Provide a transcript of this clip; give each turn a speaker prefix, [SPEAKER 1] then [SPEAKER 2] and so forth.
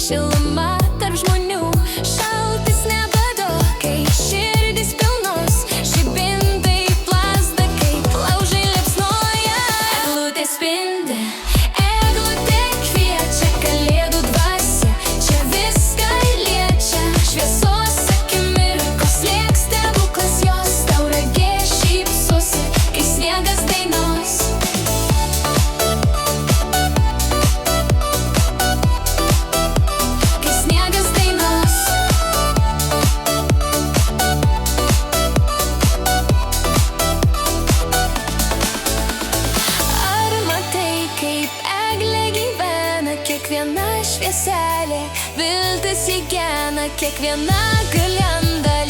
[SPEAKER 1] šiluma tarp žmonių, šaltis nebado, kai širdis pilnos, žibintai plazda, kaip laužai liepsnoja. Eglutė spindi, eglutė kviečia, kalėdų dvasia čia viską liečia. Šviesos akimirkos lieks stebuklas jos, tauragė šypsosi, kai sniegas dainos. Kai sniegas dainos. Ar matai, kaip eglė gyvena, kiekviena švieselė viltis įgena, kiekviena galenda